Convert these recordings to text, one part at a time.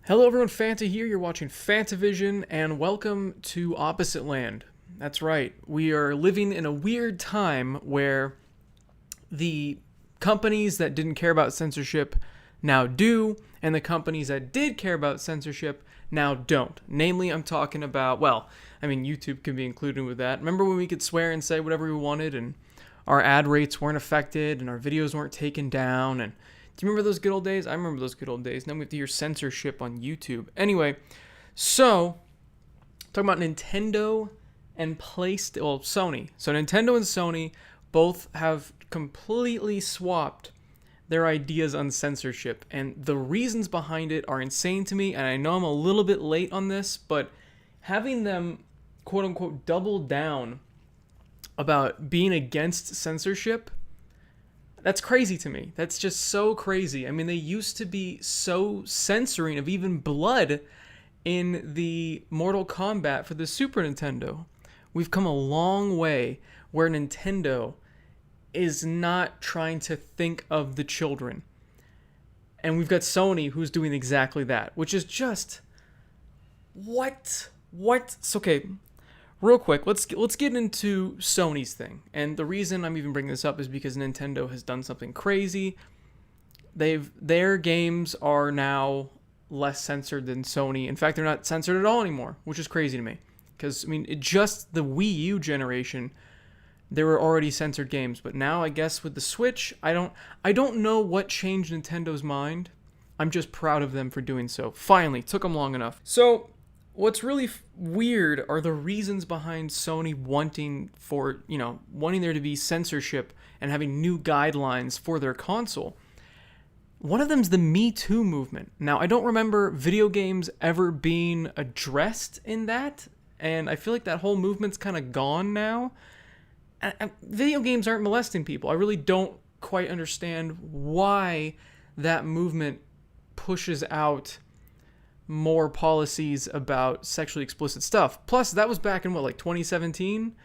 Hello everyone, Fanta here. You're watching Fantavision, and welcome to Opposite Land. That's right, we are living in a weird time where the companies that didn't care about censorship now do, and the companies that did care about censorship now don't. Namely, I'm talking about, YouTube can be included with that. Remember when we could swear and say whatever we wanted, and our ad rates weren't affected, and our videos weren't taken down, and do you remember those good old days? I remember those good old days. Now we have to hear censorship on YouTube. Anyway, so talking about Nintendo and Sony. So Nintendo and Sony both have completely swapped their ideas on censorship, and the reasons behind it are insane to me. And I know I'm a little bit late on this, but having them quote unquote double down about being against censorship, that's crazy to me. That's just so crazy. I mean, they used to be so censoring of even blood in the Mortal Kombat for the Super Nintendo. We've come a long way where Nintendo is not trying to think of the children. And we've got Sony who's doing exactly that, which is just... What? It's okay. Real quick, let's get into Sony's thing. And the reason I'm even bringing this up is because Nintendo has done something crazy. Their games are now less censored than Sony. In fact, they're not censored at all anymore, which is crazy to me. Because, just the Wii U generation, there were already censored games. But now, I guess, with the Switch, I don't know what changed Nintendo's mind. I'm just proud of them for doing so. Finally, took them long enough. So what's really weird are the reasons behind Sony wanting there to be censorship and having new guidelines for their console. One of them's the Me Too movement. Now, I don't remember video games ever being addressed in that, and I feel like that whole movement's kind of gone now. Video games aren't molesting people. I really don't quite understand why that movement pushes out more policies about sexually explicit stuff. Plus, that was back in 2017?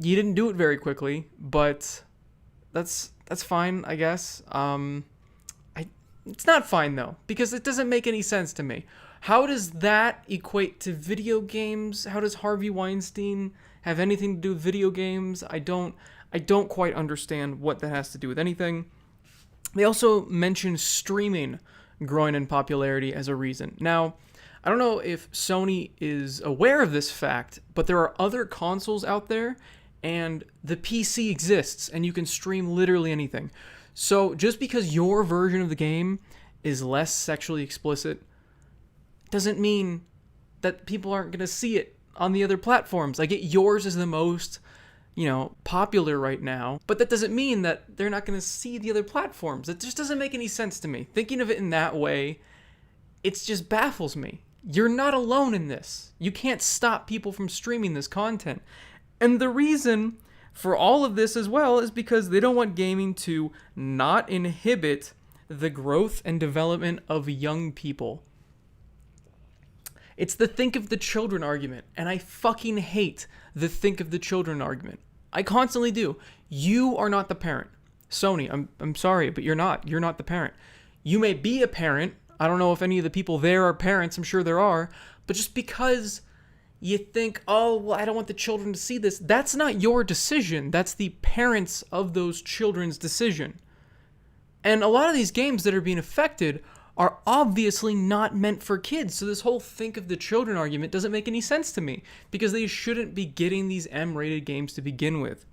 You didn't do it very quickly, but that's fine, I guess. It's not fine though, because it doesn't make any sense to me. How does that equate to video games? How does Harvey Weinstein have anything to do with video games? I don't quite understand what that has to do with anything. They also mention streaming growing in popularity as a reason. Now, I don't know if Sony is aware of this fact, but there are other consoles out there, and the PC exists, and you can stream literally anything. So just because your version of the game is less sexually explicit doesn't mean that people aren't going to see it on the other platforms. I get yours is the most popular right now, but that doesn't mean that they're not going to see the other platforms. It just doesn't make any sense to me. Thinking of it in that way, it just baffles me. You're not alone in this. You can't stop people from streaming this content. And the reason for all of this as well is because they don't want gaming to not inhibit the growth and development of young people. It's the think of the children argument, and I fucking hate the think of the children argument. I constantly do. You are not the parent. Sony, I'm sorry, but you're not. You're not the parent. You may be a parent. I don't know if any of the people there are parents. I'm sure there are. But just because you think, oh, well, I don't want the children to see this, that's not your decision. That's the parents of those children's decision. And a lot of these games that are being affected are obviously not meant for kids. So this whole think of the children argument doesn't make any sense to me, because they shouldn't be getting these M-rated games to begin with.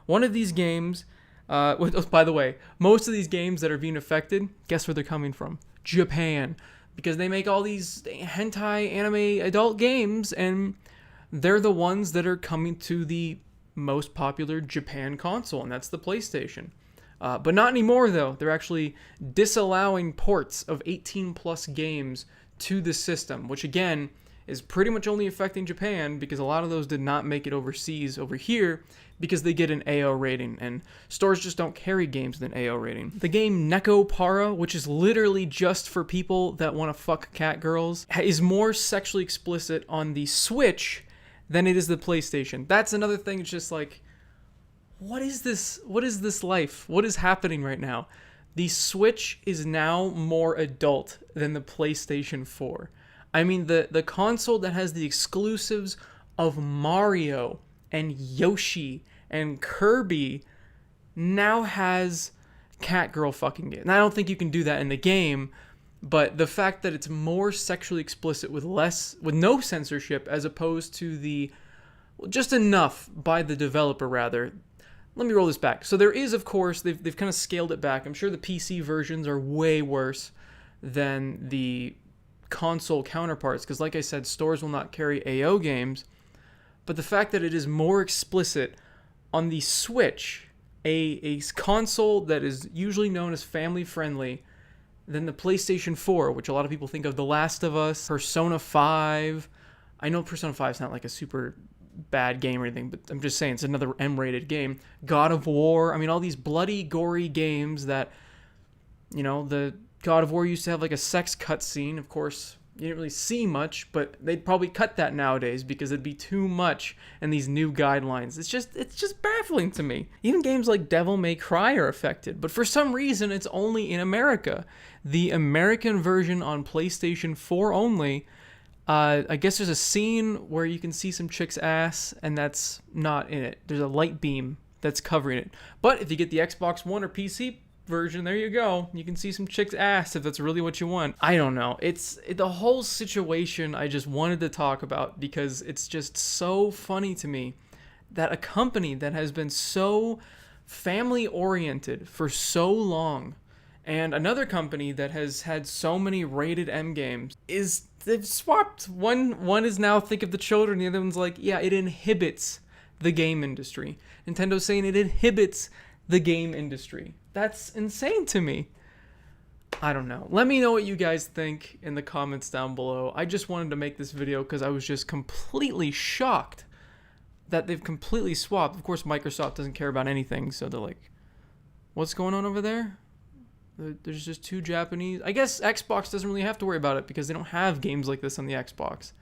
One of these games, by the way, most of these games that are being affected, guess where they're coming from? Japan. Because they make all these hentai anime adult games, and they're the ones that are coming to the most popular Japan console, and that's the PlayStation. But not anymore, though. They're actually disallowing ports of 18-plus games to the system, which, again, is pretty much only affecting Japan, because a lot of those did not make it overseas over here because they get an AO rating, and stores just don't carry games with an AO rating. The game Neko Para, which is literally just for people that want to fuck cat girls, is more sexually explicit on the Switch than it is the PlayStation. That's another thing. It's just like, what is this? What is this life? What is happening right now? The Switch is now more adult than the PlayStation 4. I mean, the console that has the exclusives of Mario and Yoshi and Kirby now has catgirl fucking it. And I don't think you can do that in the game, but the fact that it's more sexually explicit with no censorship as opposed to the just enough by the developer rather. Let me roll this back. So there is, of course, they've kind of scaled it back. I'm sure the PC versions are way worse than the console counterparts because, like I said, stores will not carry AO games. But the fact that it is more explicit on the Switch, a console that is usually known as family friendly, than the PlayStation 4, which a lot of people think of The Last of Us, Persona 5. I know Persona 5 is not like a super bad game or anything, but I'm just saying it's another M-rated game. God of War. I mean, all these bloody, gory games that, the God of War used to have like a sex cutscene. Of course, you didn't really see much, but they'd probably cut that nowadays because it'd be too much in these new guidelines. It's just baffling to me. Even games like Devil May Cry are affected, but for some reason it's only in America. The American version on PlayStation 4 only. I guess there's a scene where you can see some chick's ass, and that's not in it. There's a light beam that's covering it. But if you get the Xbox One or PC version, there you go. You can see some chick's ass if that's really what you want. I don't know. The whole situation I just wanted to talk about because it's just so funny to me that a company that has been so family oriented for so long and another company that has had so many rated M games they've swapped. One is now think of the children, the other one's like, yeah, it inhibits the game industry. Nintendo's saying it inhibits the game industry. That's insane to me. I don't know. Let me know what you guys think in the comments down below. I just wanted to make this video because I was just completely shocked that they've completely swapped. Of course, Microsoft doesn't care about anything, so they're like, what's going on over there? There's just two Japanese. I guess Xbox doesn't really have to worry about it because they don't have games like this on the Xbox.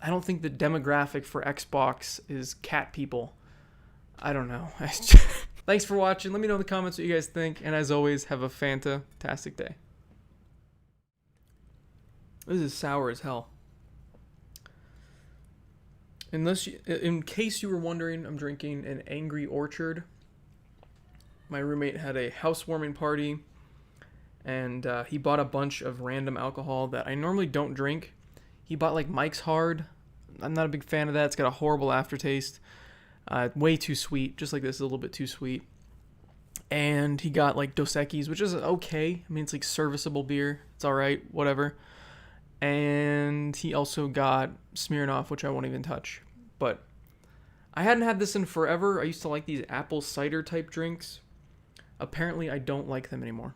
I don't think the demographic for Xbox is cat people. I don't know. Thanks for watching. Let me know in the comments what you guys think. And as always, have a fantastic day. This is sour as hell. In case you were wondering, I'm drinking an Angry Orchard. My roommate had a housewarming party. And he bought a bunch of random alcohol that I normally don't drink. He bought like Mike's Hard. I'm not a big fan of that. It's got a horrible aftertaste. Way too sweet. Just like this is a little bit too sweet. And he got like Dos Equis, which is okay. I mean, it's like serviceable beer. It's all right. Whatever. And he also got Smirnoff, which I won't even touch. But I hadn't had this in forever. I used to like these apple cider type drinks. Apparently, I don't like them anymore.